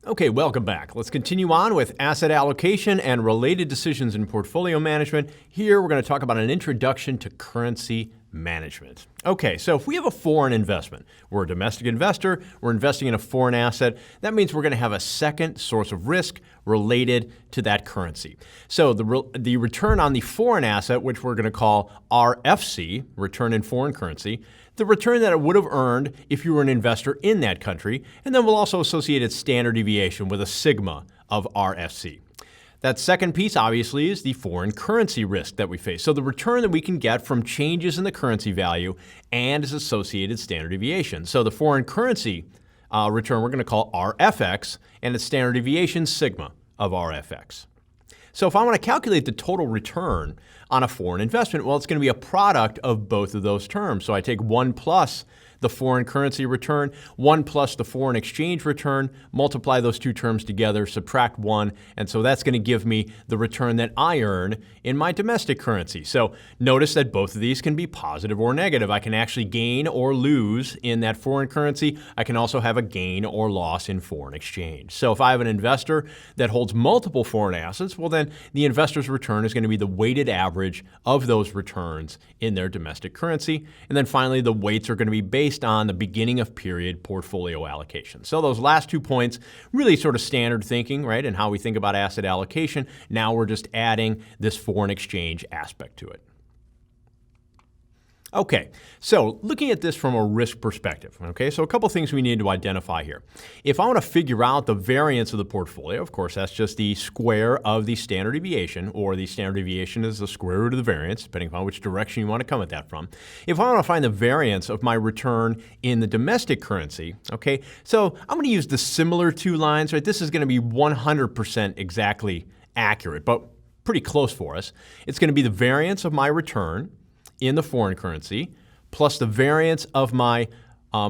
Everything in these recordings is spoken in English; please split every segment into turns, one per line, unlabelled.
Okay, welcome back. Let's continue on with asset allocation and related decisions in portfolio management. Here we're going to talk about an introduction to currency management. Okay, so if we have a foreign investment, we're a domestic investor, we're investing in a foreign asset, that means we're going to have a second source of risk related to that currency. So the return on the foreign asset, which we're going to call RFC, return in foreign currency, the return that it would have earned if you were an investor in that country, and then we'll also associate its standard deviation with a sigma of RFC. That second piece, obviously, is the foreign currency risk that we face. So the return that we can get from changes in the currency value and its associated standard deviation. So the foreign currency return we're going to call RFX, and its standard deviation sigma of RFX. So if I want to calculate the total return on a foreign investment, well, it's going to be a product of both of those terms. So I take 1 plus the foreign currency return, 1 plus the foreign exchange return, multiply those two terms together, subtract 1, and so that's going to give me the return that I earn in my domestic currency. So notice that both of these can be positive or negative. I can actually gain or lose in that foreign currency. I can also have a gain or loss in foreign exchange. So if I have an investor that holds multiple foreign assets, well then the investor's return is going to be the weighted average of those returns in their domestic currency. And then finally, the weights are going to be based on the beginning of period portfolio allocation. So those last 2 points, really sort of standard thinking, right, and how we think about asset allocation. Now we're just adding this foreign exchange aspect to it. Okay, so looking at this from a risk perspective, okay, so a couple things we need to identify here. If I want to figure out the variance of the portfolio, of course, that's just the square of the standard deviation, or the standard deviation is the square root of the variance, depending upon which direction you want to come at that from. If I want to find the variance of my return in the domestic currency, okay, so I'm going to use the similar two lines, right? This is going to be 100% exactly accurate, but pretty close for us. It's going to be the variance of my return in the foreign currency, plus the variance of my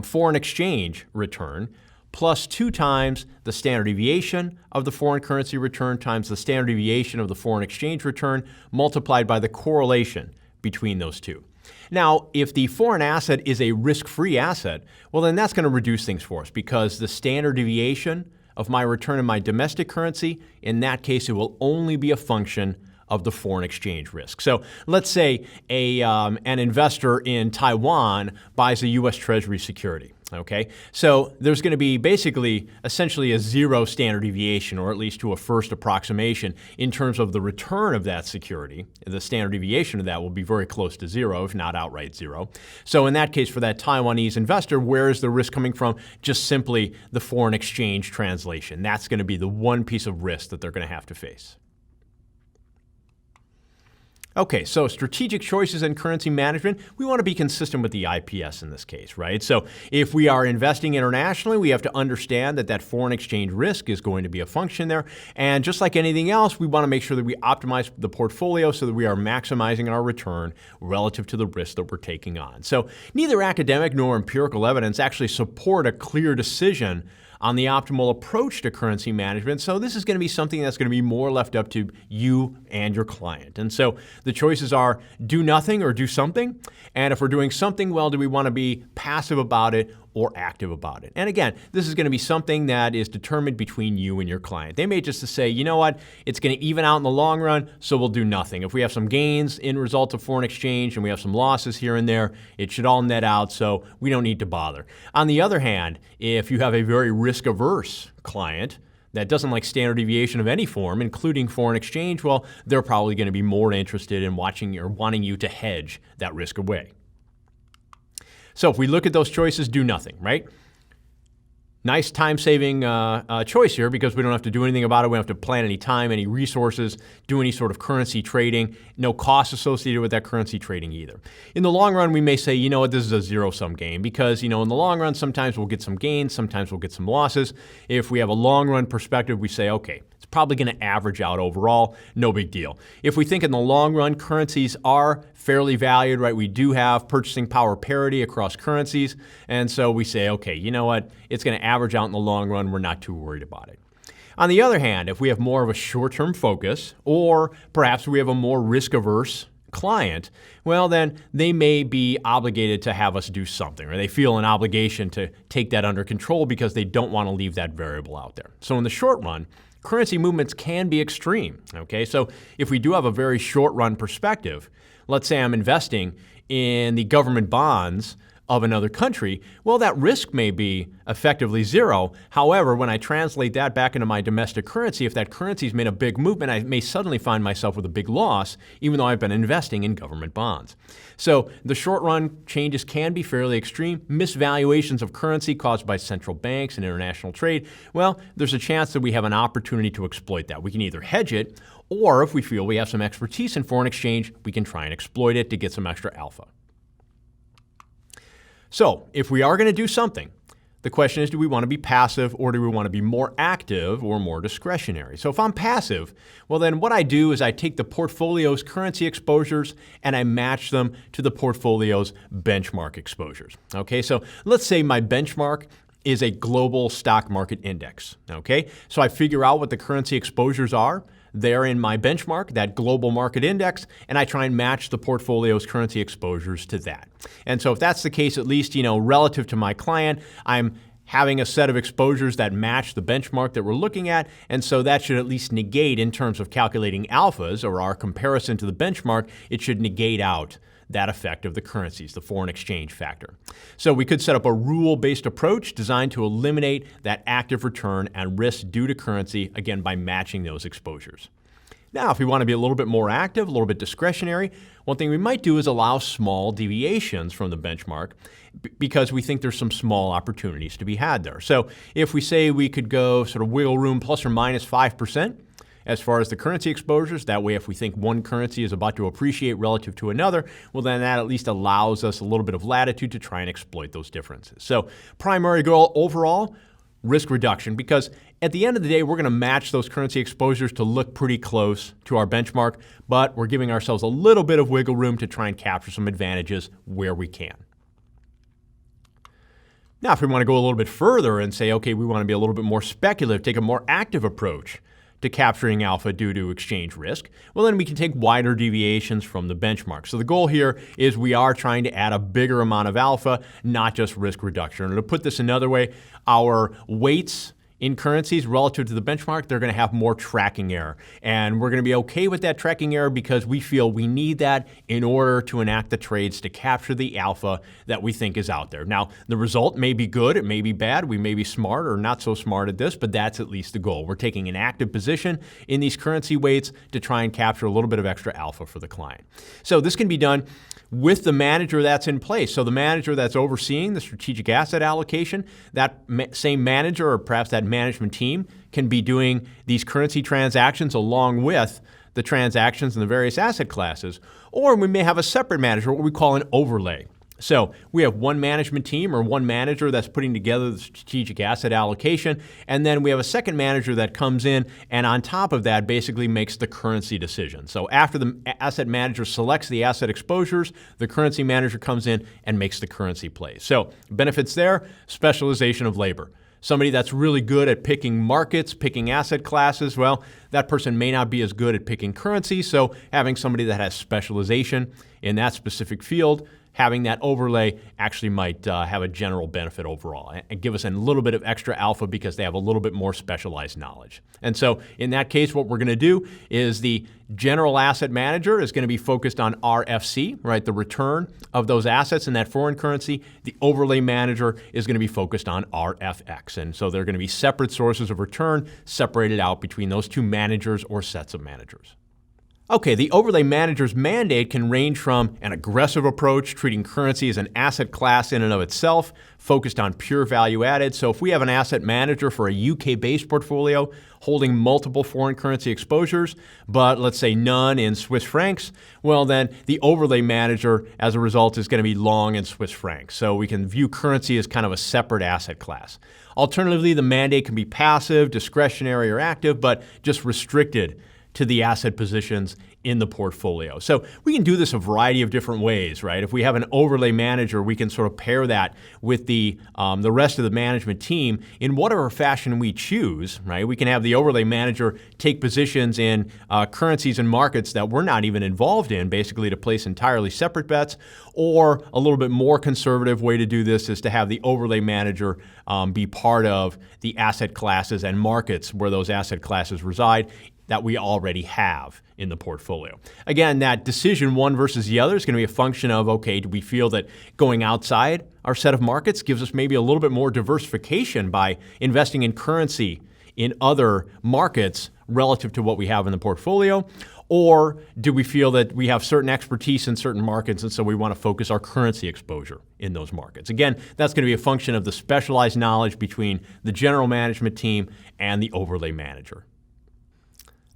foreign exchange return, plus 2 times the standard deviation of the foreign currency return times the standard deviation of the foreign exchange return, multiplied by the correlation between those two. Now, if the foreign asset is a risk-free asset, well then that's going to reduce things for us, because the standard deviation of my return in my domestic currency, in that case it will only be a function of the foreign exchange risk. So let's say an investor in Taiwan buys a U.S. Treasury security. Okay, so there's going to be basically essentially a 0 standard deviation, or at least to a first approximation, in terms of the return of that security. The standard deviation of that will be very close to 0, if not outright 0. So in that case, for that Taiwanese investor, where is the risk coming from? Just simply the foreign exchange translation. That's going to be the one piece of risk that they're going to have to face. Okay, so strategic choices in currency management, we want to be consistent with the IPS in this case, right? So if we are investing internationally, we have to understand that that foreign exchange risk is going to be a function there. And just like anything else, we want to make sure that we optimize the portfolio so that we are maximizing our return relative to the risk that we're taking on. So neither academic nor empirical evidence actually support a clear decision on the optimal approach to currency management. So this is going to be something that's going to be more left up to you and your client. And so the choices are do nothing or do something. And if we're doing something, well, do we want to be passive about it or active about it? And again, this is going to be something that is determined between you and your client. They may just say, you know what, it's going to even out in the long run, so we'll do nothing. If we have some gains in result of foreign exchange and we have some losses here and there, it should all net out, so we don't need to bother. On the other hand, if you have a very risk-averse client that doesn't like standard deviation of any form, including foreign exchange, well, they're probably going to be more interested in watching or wanting you to hedge that risk away. So if we look at those choices, do nothing, right? Nice time-saving choice here, because we don't have to do anything about it. We don't have to plan any time, any resources, do any sort of currency trading. No costs associated with that currency trading either. In the long run, we may say, you know what, this is a zero-sum game, because, you know, in the long run, sometimes we'll get some gains, sometimes we'll get some losses. If we have a long-run perspective, we say, okay, it's probably going to average out overall, no big deal. If we think in the long run, currencies are fairly valued, right? We do have purchasing power parity across currencies, and so we say, okay, you know what, it's going to average out in the long run, we're not too worried about it. On the other hand, if we have more of a short-term focus, or perhaps we have a more risk-averse client, well, then they may be obligated to have us do something, or they feel an obligation to take that under control because they don't want to leave that variable out there. So in the short run, currency movements can be extreme, okay? So if we do have a very short run perspective, let's say I'm investing in the government bonds of another country, well, that risk may be effectively zero. However, when I translate that back into my domestic currency, if that currency's made a big movement, I may suddenly find myself with a big loss, even though I've been investing in government bonds. So the short run changes can be fairly extreme. Misvaluations of currency caused by central banks and international trade, well, there's a chance that we have an opportunity to exploit that. We can either hedge it, or if we feel we have some expertise in foreign exchange, we can try and exploit it to get some extra alpha. So if we are going to do something, the question is, do we want to be passive or do we want to be more active or more discretionary? So if I'm passive, well, then what I do is I take the portfolio's currency exposures and I match them to the portfolio's benchmark exposures. Okay, so let's say my benchmark is a global stock market index. Okay, so I figure out what the currency exposures are there in my benchmark, that global market index, and I try and match the portfolio's currency exposures to that. And so if that's the case, at least, relative to my client, I'm having a set of exposures that match the benchmark that we're looking at, and so that should at least negate, in terms of calculating alphas or our comparison to the benchmark, it should negate out that effect of the currencies, the foreign exchange factor. So we could set up a rule-based approach designed to eliminate that active return and risk due to currency, again, by matching those exposures. Now, if we want to be a little bit more active, a little bit discretionary, one thing we might do is allow small deviations from the benchmark because we think there's some small opportunities to be had there. So if we say we could go sort of wiggle room plus or minus 5%, as far as the currency exposures, that way if we think one currency is about to appreciate relative to another, well then that at least allows us a little bit of latitude to try and exploit those differences. So primary goal overall, risk reduction, because at the end of the day, we're going to match those currency exposures to look pretty close to our benchmark, but we're giving ourselves a little bit of wiggle room to try and capture some advantages where we can. Now, if we want to go a little bit further and say, okay, we want to be a little bit more speculative, take a more active approach to capturing alpha due to exchange risk, well, then we can take wider deviations from the benchmark. So the goal here is we are trying to add a bigger amount of alpha, not just risk reduction. Or to put this another way, our weights in currencies relative to the benchmark, they're going to have more tracking error. And we're going to be okay with that tracking error because we feel we need that in order to enact the trades to capture the alpha that we think is out there. Now, the result may be good, it may be bad, we may be smart or not so smart at this, but that's at least the goal. We're taking an active position in these currency weights to try and capture a little bit of extra alpha for the client. So this can be done with the manager that's in place. So the manager that's overseeing the strategic asset allocation, that same manager or perhaps that management team can be doing these currency transactions along with the transactions in the various asset classes. Or we may have a separate manager, what we call an overlay. So we have one management team or one manager that's putting together the strategic asset allocation, and then we have a second manager that comes in and on top of that basically makes the currency decision. So after the asset manager selects the asset exposures, the currency manager comes in and makes the currency plays. So benefits there, specialization of labor. Somebody that's really good at picking markets, picking asset classes, well, that person may not be as good at picking currency, so having somebody that has specialization in that specific field, having that overlay actually might have a general benefit overall and give us a little bit of extra alpha because they have a little bit more specialized knowledge. And so in that case, what we're going to do is the general asset manager is going to be focused on RFC, right, the return of those assets in that foreign currency. The overlay manager is going to be focused on RFX. And so they're going to be separate sources of return separated out between those two managers or sets of managers. Okay, the overlay manager's mandate can range from an aggressive approach, treating currency as an asset class in and of itself, focused on pure value added. So if we have an asset manager for a UK-based portfolio holding multiple foreign currency exposures, but let's say none in Swiss francs, well then the overlay manager as a result is going to be long in Swiss francs. So we can view currency as kind of a separate asset class. Alternatively, the mandate can be passive, discretionary, or active, but just restricted to the asset positions in the portfolio. So we can do this a variety of different ways, right? If we have an overlay manager, we can sort of pair that with the rest of the management team in whatever fashion we choose, right? We can have the overlay manager take positions in currencies and markets that we're not even involved in, basically to place entirely separate bets, or a little bit more conservative way to do this is to have the overlay manager be part of the asset classes and markets where those asset classes reside that we already have in the portfolio. Again, that decision, one versus the other, is going to be a function of, okay, do we feel that going outside our set of markets gives us maybe a little bit more diversification by investing in currency in other markets relative to what we have in the portfolio? Or do we feel that we have certain expertise in certain markets and so we want to focus our currency exposure in those markets? Again, that's going to be a function of the specialized knowledge between the general management team and the overlay manager.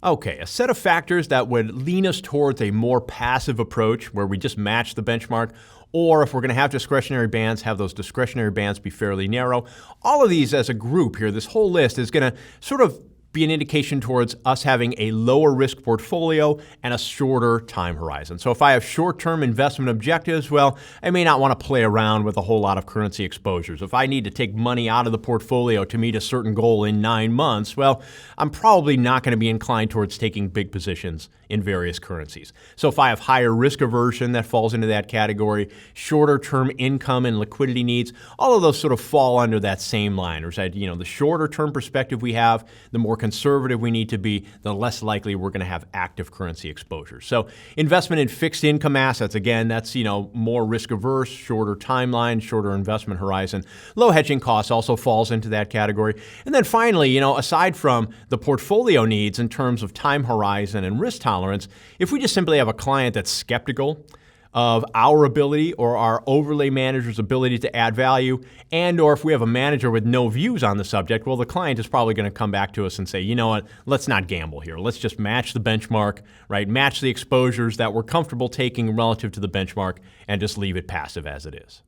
Okay, a set of factors that would lean us towards a more passive approach where we just match the benchmark, or if we're going to have discretionary bands, have those discretionary bands be fairly narrow. All of these as a group here, this whole list is going to sort of be an indication towards us having a lower risk portfolio and a shorter time horizon. So if I have short-term investment objectives, well, I may not want to play around with a whole lot of currency exposures. If I need to take money out of the portfolio to meet a certain goal in 9 months, well, I'm probably not going to be inclined towards taking big positions in various currencies. So if I have higher risk aversion, that falls into that category. Shorter term income and liquidity needs, all of those sort of fall under that same line. Or the shorter term perspective we have, the more conservative we need to be, the less likely we're going to have active currency exposure. So investment in fixed income assets, again, that's more risk averse, shorter timeline, shorter investment horizon. Low hedging costs also falls into that category. And then finally, aside from the portfolio needs in terms of time horizon and risk tolerance, if we just simply have a client that's skeptical of our ability or our overlay manager's ability to add value, and or if we have a manager with no views on the subject, well, the client is probably going to come back to us and say, you know what, let's not gamble here. Let's just match the benchmark, right? Match the exposures that we're comfortable taking relative to the benchmark and just leave it passive as it is.